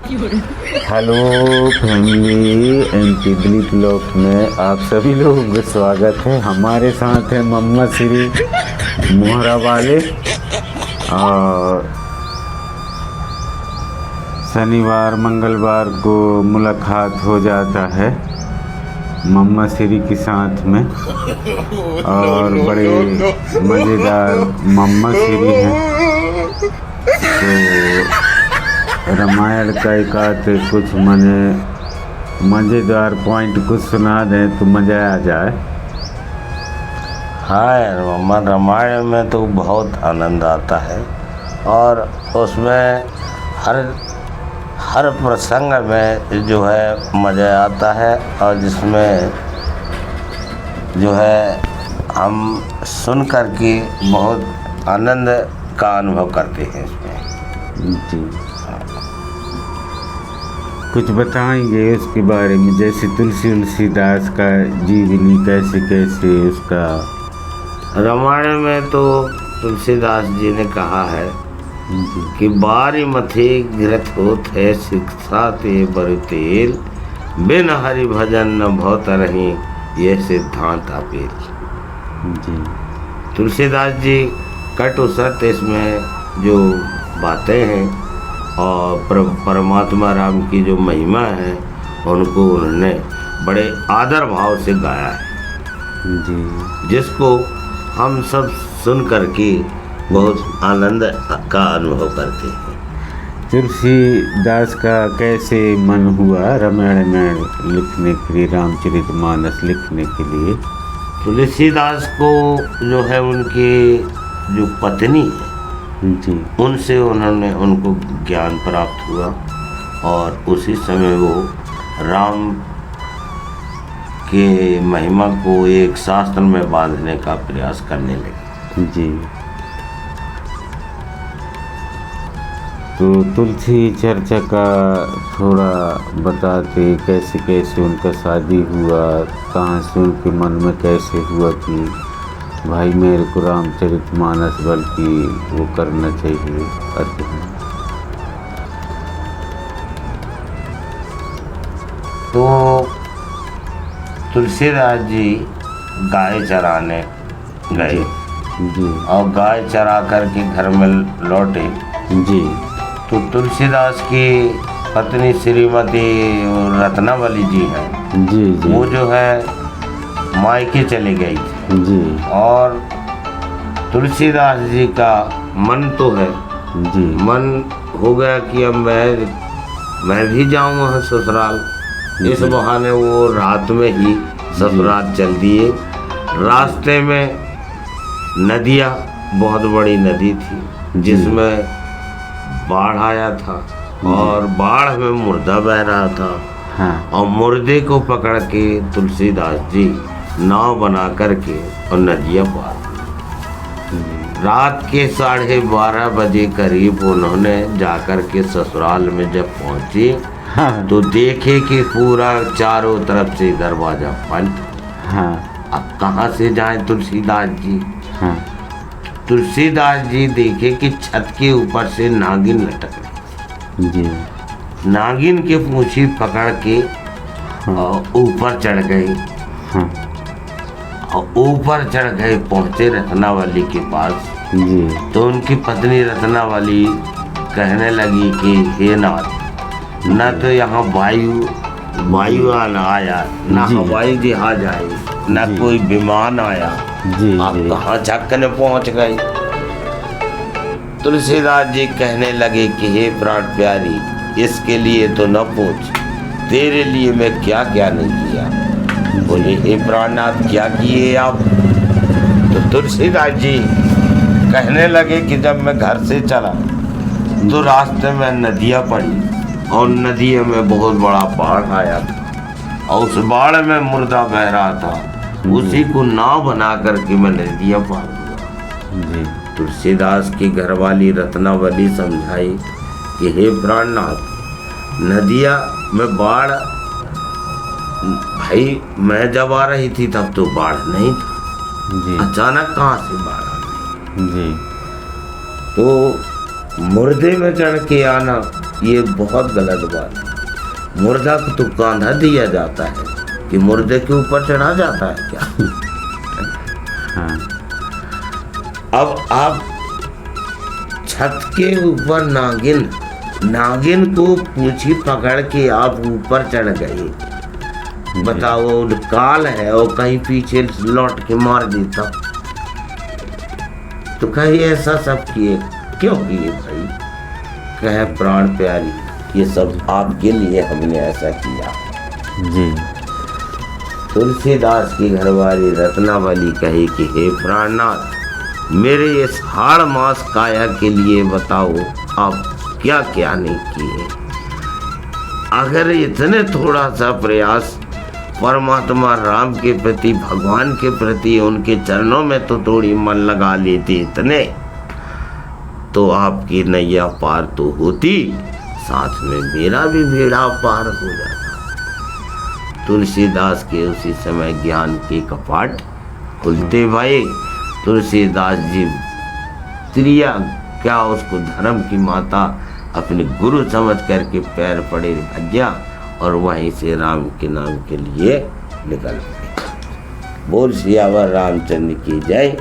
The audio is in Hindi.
Hello family, MP Dilip blog में आप सभी लोगों का स्वागत है। हमारे साथ है मम्मा श्री मोहरा वाले। और शनिवार मंगलवार को मुलाकात हो जाता है मम्मा श्री के साथ में, और बड़े मज़ेदार मम्मा श्री हैं। तो रामायण का एक आध कुछ मज़ेदार पॉइंट कुछ सुना दें तो मज़ा आ जाए। हाँ यार मम्मा, रामायण में तो बहुत आनंद आता है और उसमें हर प्रसंग में जो है मज़ा आता है, और जिसमें जो है हम सुन कर के बहुत आनंद का अनुभव करते हैं इसमें। जी, कुछ बताएंगे उसके बारे में, जैसे तुलसीदास का जीवनी कैसे उसका। रामायण में तो तुलसीदास जी ने कहा है कि बारी मथे गिरत होत है शिक्षा ते बरुतेल, बिन हरि भजन न भौत रही ये सिद्धांत अपेल। जी, तुलसीदास जी कटु सत्य इसमें जो बातें हैं और परमात्मा राम की जो महिमा है उनको उन्होंने बड़े आदर भाव से गाया है जी, जिसको हम सब सुन करके बहुत आनंद का अनुभव करते हैं। तुलसीदास का कैसे मन हुआ रामायण में लिखने के लिए, रामचरितमानस लिखने के लिए? तुलसीदास को जो है उनकी जो पत्नी है जी, उनसे उनको ज्ञान प्राप्त हुआ और उसी समय वो राम के महिमा को एक शास्त्र में बांधने का प्रयास करने लगे। जी। तो तुलसी चर्चा का थोड़ा बताते, कैसे उनका शादी हुआ, कहाँ से उनके मन में कैसे हुआ कि भाई मेरे को रामचरितमानस बल्कि वो करना चाहिए अध्ययन। तो तुलसीदास जी गाय चराने गए जी, और गाय चरा करके घर में लौटे। जी, तो तुलसीदास की पत्नी श्रीमती रत्नावली जी हैं, जी, जी, वो जो है मायके चली गई थी। जी, और तुलसीदास जी का मन तो है, जी, मन हो गया कि अब मैं भी जाऊँ वहाँ ससुराल। इस बहाने वो रात में ही ससुराल चल दिए। रास्ते में नदियाँ, बहुत बड़ी नदी थी जिसमें बाढ़ आया था और बाढ़ में मुर्दा बह रहा था। हाँ, और मुर्दे को पकड़ के तुलसीदास जी नाव बना करके और नदियाँ पार। रात के 12:30 बजे करीब उन्होंने जाकर के ससुराल में जब पहुँचे हाँ, तो देखे कि पूरा चारों तरफ से दरवाजा बंद। हाँ, अब कहाँ से जाएं तुलसीदास जी? हाँ, तुलसीदास जी देखे कि छत के ऊपर से नागिन लटक रही। जी, नागिन के पूंछी पकड़ के ऊपर चढ़ गए हाँ, और ऊपर चढ़ गए, पहुँचे रत्नावली के पास। जी, तो उनकी पत्नी रत्नावली कहने लगी कि हे नाथ, न तो यहाँ वायु आया, न हवाई जहाज आई, न कोई विमान आया, जी, आप कहाँ झक्कने पहुँच गए? तुलसीदास जी कहने लगे कि हे प्राण प्यारी, इसके लिए तो न पूछ, तेरे लिए मैं क्या क्या नहीं किया। बोले हे प्राणनाथ, क्या किए आप? तो तुलसीदास जी कहने लगे कि जब मैं घर से चला तो रास्ते में नदियाँ पड़ी और नदियों में बहुत बड़ा बाढ़ आया था और उस बाढ़ में मुर्दा बह रहा था, उसी को नाव बना करके मैं नदियाँ पार हुआ। तुलसीदास की घरवाली रत्नावली समझाई कि हे प्राणनाथ, नदिया में बाढ़, भाई मैं जब आ रही थी तब तो बाढ़ नहीं था, अचानक कहाँ से बाढ़ आ गई? जी, तो मुर्दे में चढ़ के आना ये बहुत गलत बात है। मुर्दा को तो कांधा दिया जाता है कि मुर्दे के ऊपर चढ़ा जाता है क्या? हाँ। अब आप छत के ऊपर नागिन को पूंछी पकड़ के आप ऊपर चढ़ गए, बताओ काल है और कहीं पीछे लौट के मार देता तो कहीं ऐसा सब किए क्यों किए भाई? कहे प्राण प्यारी, ये सब आपके लिए हमने ऐसा किया। जी। तुलसीदास की घरवाली रत्नावली कही कि हे प्राणनाथ, मेरे इस हाड़ मास काया के लिए बताओ आप क्या क्या नहीं किए। अगर इतने थोड़ा सा प्रयास परमात्मा राम के प्रति, भगवान के प्रति, उनके चरणों में तो थोड़ी मन लगा लेते इतने, तो आपकी नैया पार तो होती, साथ में मेरा भी बेड़ा पार हो जाता। तुलसीदास के उसी समय ज्ञान के कपाट खुलते भाई। तुलसीदास जी त्रिया क्या उसको धर्म की माता अपने गुरु समझ करके पैर पड़े भज्या और वहीं से राम के नाम के लिए निकल गए। बोल सियावर रामचंद्र की जय।